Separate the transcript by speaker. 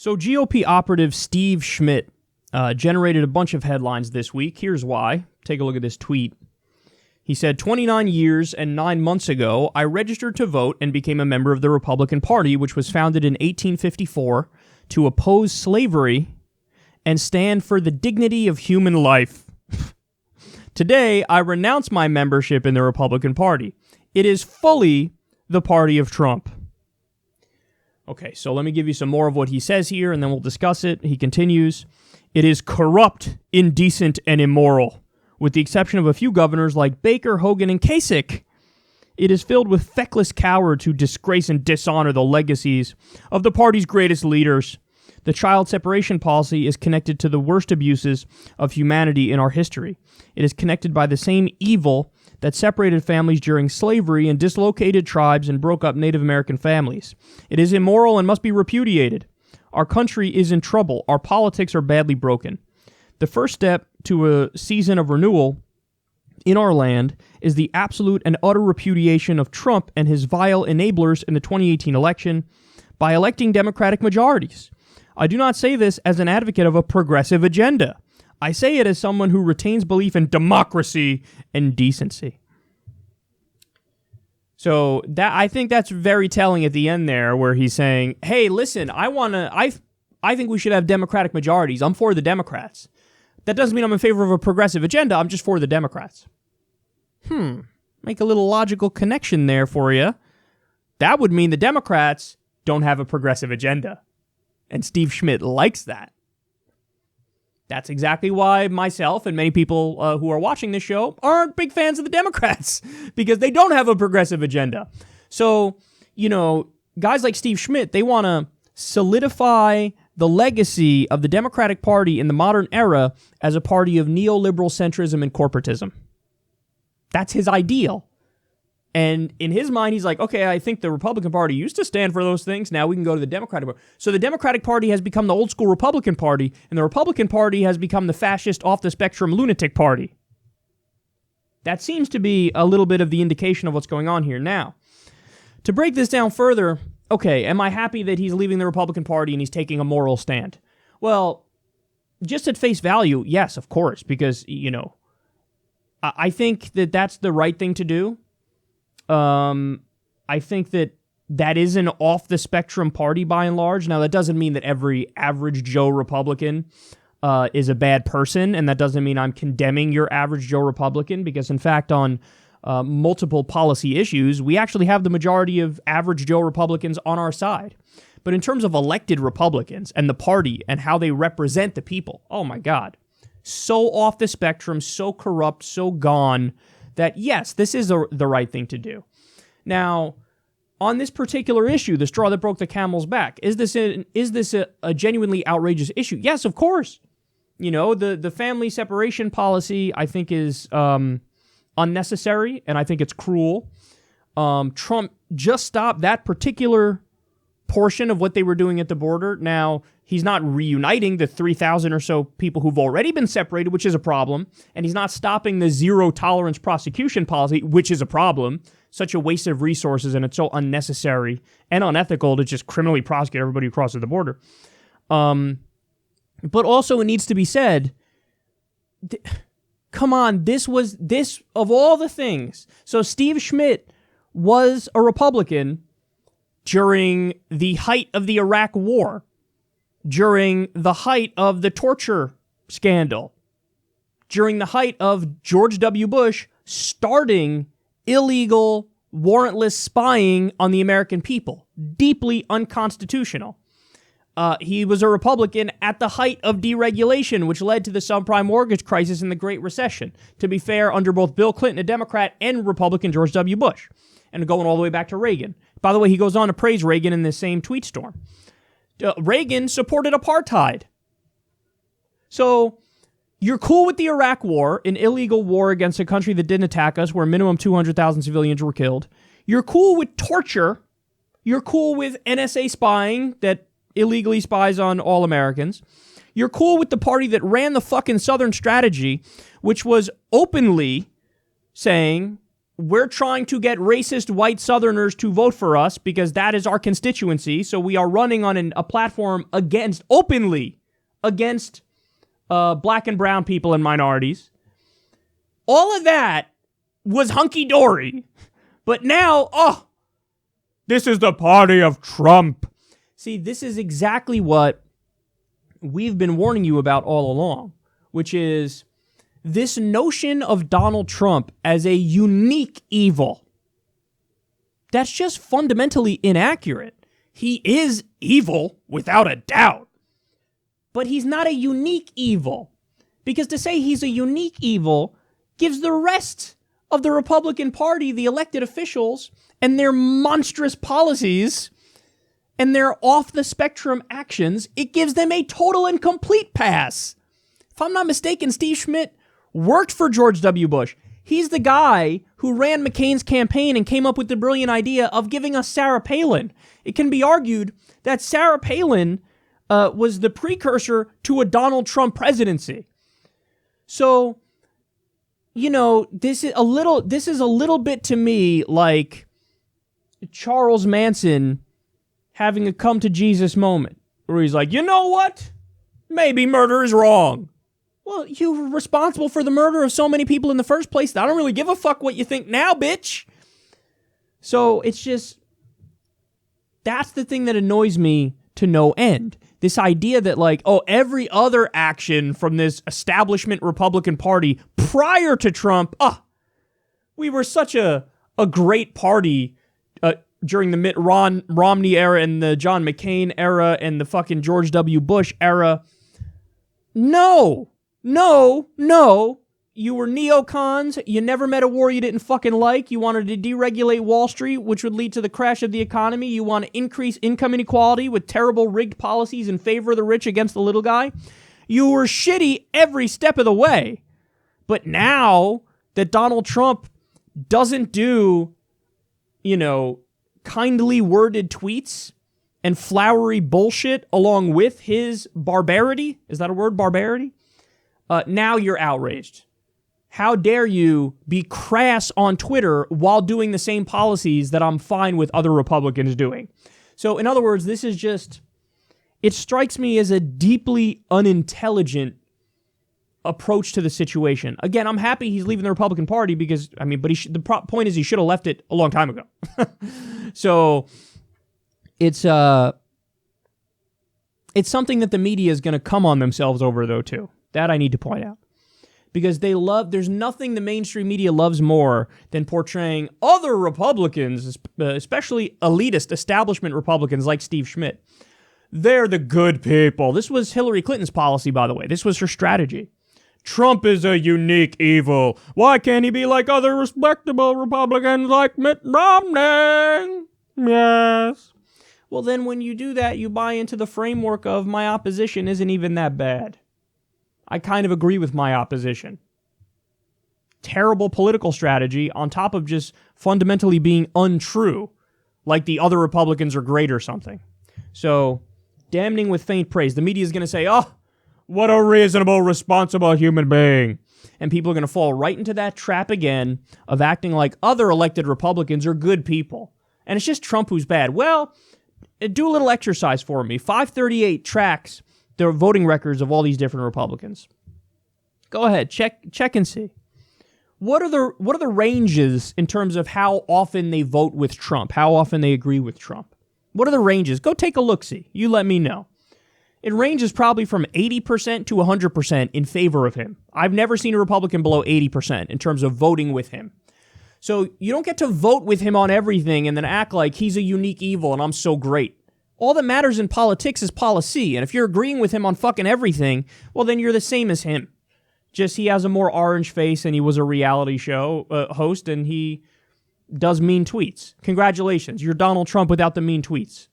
Speaker 1: So GOP operative Steve Schmidt generated a bunch of headlines this week. Here's why. Take a look at this tweet. He said, 29 years and 9 months ago, I registered to vote and became a member of the Republican Party, which was founded in 1854 to oppose slavery and stand for the dignity of human life. Today, I renounce my membership in the Republican Party. It is fully the party of Trump. Okay, so let me give you some more of what he says here, and then we'll discuss it. He continues, it is corrupt, indecent, and immoral. With the exception of a few governors like Baker, Hogan, and Kasich, it is filled with feckless cowards who disgrace and dishonor the legacies of the party's greatest leaders. The child separation policy is connected to the worst abuses of humanity in our history. It is connected by the same evil that separated families during slavery and dislocated tribes and broke up Native American families. It is immoral and must be repudiated. Our country is in trouble. Our politics are badly broken. The first step to a season of renewal in our land is the absolute and utter repudiation of Trump and his vile enablers in the 2018 election by electing Democratic majorities. I do not say this as an advocate of a progressive agenda. I say it as someone who retains belief in democracy and decency. So I think that's very telling at the end there, where he's saying, "Hey, listen, I think we should have Democratic majorities. I'm for the Democrats. That doesn't mean I'm in favor of a progressive agenda. I'm just for the Democrats." Make a little logical connection there for you. That would mean the Democrats don't have a progressive agenda. And Steve Schmidt likes that. That's exactly why myself and many people who are watching this show aren't big fans of the Democrats, because they don't have a progressive agenda. So, guys like Steve Schmidt, they want to solidify the legacy of the Democratic Party in the modern era as a party of neoliberal centrism and corporatism. That's his ideal. And in his mind, he's like, okay, I think the Republican Party used to stand for those things. Now we can go to the Democratic Party. So the Democratic Party has become the old school Republican Party, and the Republican Party has become the fascist, off-the-spectrum lunatic party. That seems to be a little bit of the indication of what's going on here. Now, to break this down further, okay, am I happy that he's leaving the Republican Party and he's taking a moral stand? Well, just at face value, yes, of course, because, I think that that's the right thing to do. I think that is an off-the-spectrum party by and large. Now, that doesn't mean that every average Joe Republican is a bad person, and that doesn't mean I'm condemning your average Joe Republican, because, in fact, on multiple policy issues, we actually have the majority of average Joe Republicans on our side. But in terms of elected Republicans and the party and how they represent the people, oh my God, so off the spectrum, so corrupt, so gone, that yes, this is the right thing to do. Now, on this particular issue, the straw that broke the camel's back, is this a genuinely outrageous issue? Yes, of course. The family separation policy, I think, is unnecessary, and I think it's cruel. Trump just stopped that particular portion of what they were doing at the border. Now, he's not reuniting the 3,000 or so people who've already been separated, which is a problem. And he's not stopping the zero-tolerance prosecution policy, which is a problem. Such a waste of resources, and it's so unnecessary and unethical to just criminally prosecute everybody who crosses the border. But also, it needs to be said, come on, this of all the things. So Steve Schmidt was a Republican during the height of the Iraq War, during the height of the torture scandal, during the height of George W. Bush starting illegal, warrantless spying on the American people. Deeply unconstitutional. He was a Republican at the height of deregulation, which led to the subprime mortgage crisis and the Great Recession. To be fair, under both Bill Clinton, a Democrat, and Republican George W. Bush. And going all the way back to Reagan. By the way, he goes on to praise Reagan in this same tweet storm. Reagan supported apartheid. So, you're cool with the Iraq War, an illegal war against a country that didn't attack us, where minimum 200,000 civilians were killed. You're cool with torture. You're cool with NSA spying that illegally spies on all Americans. You're cool with the party that ran the fucking Southern strategy, which was openly saying, we're trying to get racist white Southerners to vote for us because that is our constituency. So we are running on a platform openly against black and brown people and minorities. All of that was hunky-dory. But now, this is the party of Trump. See, this is exactly what we've been warning you about all along, which is this notion of Donald Trump as a unique evil. That's just fundamentally inaccurate. He is evil, without a doubt. But he's not a unique evil. Because to say he's a unique evil gives the rest of the Republican Party, the elected officials, and their monstrous policies and their off-the-spectrum actions, it gives them a total and complete pass. If I'm not mistaken, Steve Schmidt worked for George W. Bush. He's the guy who ran McCain's campaign and came up with the brilliant idea of giving us Sarah Palin. It can be argued that Sarah Palin was the precursor to a Donald Trump presidency. So, this is a little bit to me like Charles Manson having a come to Jesus moment where he's like, you know what? Maybe murder is wrong. Well, you were responsible for the murder of so many people in the first place. I don't really give a fuck what you think now, bitch. So it's just, that's the thing that annoys me to no end. This idea that every other action from this establishment Republican Party prior to Trump, we were such a great party during the Mitt Romney era and the John McCain era and the fucking George W. Bush era. No. You were neocons. You never met a war you didn't fucking like. You wanted to deregulate Wall Street, which would lead to the crash of the economy. You want to increase income inequality with terrible rigged policies in favor of the rich against the little guy. You were shitty every step of the way. But now that Donald Trump doesn't do, kindly worded tweets and flowery bullshit along with his barbarity, is that a word, barbarity? Now you're outraged. How dare you be crass on Twitter while doing the same policies that I'm fine with other Republicans doing? So, in other words, this is just, it strikes me as a deeply unintelligent approach to the situation. Again, I'm happy he's leaving the Republican Party because, but the point is he should have left it a long time ago. So, it's something that the media is going to come on themselves over, though, too. That I need to point out. Because there's nothing the mainstream media loves more than portraying other Republicans, especially elitist establishment Republicans like Steve Schmidt. They're the good people. This was Hillary Clinton's policy, by the way. This was her strategy. Trump is a unique evil. Why can't he be like other respectable Republicans like Mitt Romney? Yes. Well, then when you do that, you buy into the framework of my opposition isn't even that bad. I kind of agree with my opposition. Terrible political strategy on top of just fundamentally being untrue, like the other Republicans are great or something. So, damning with faint praise. The media is going to say, what a reasonable, responsible human being. And people are going to fall right into that trap again of acting like other elected Republicans are good people. And it's just Trump who's bad. Well, do a little exercise for me. 538 tracks the voting records of all these different Republicans. Go ahead, check and see. What are the ranges in terms of how often they vote with Trump, how often they agree with Trump? What are the ranges? Go take a look-see. You let me know. It ranges probably from 80% to 100% in favor of him. I've never seen a Republican below 80% in terms of voting with him. So you don't get to vote with him on everything and then act like he's a unique evil and I'm so great. All that matters in politics is policy, and if you're agreeing with him on fucking everything, well, then you're the same as him. Just he has a more orange face, and he was a reality show host, and he does mean tweets. Congratulations, you're Donald Trump without the mean tweets.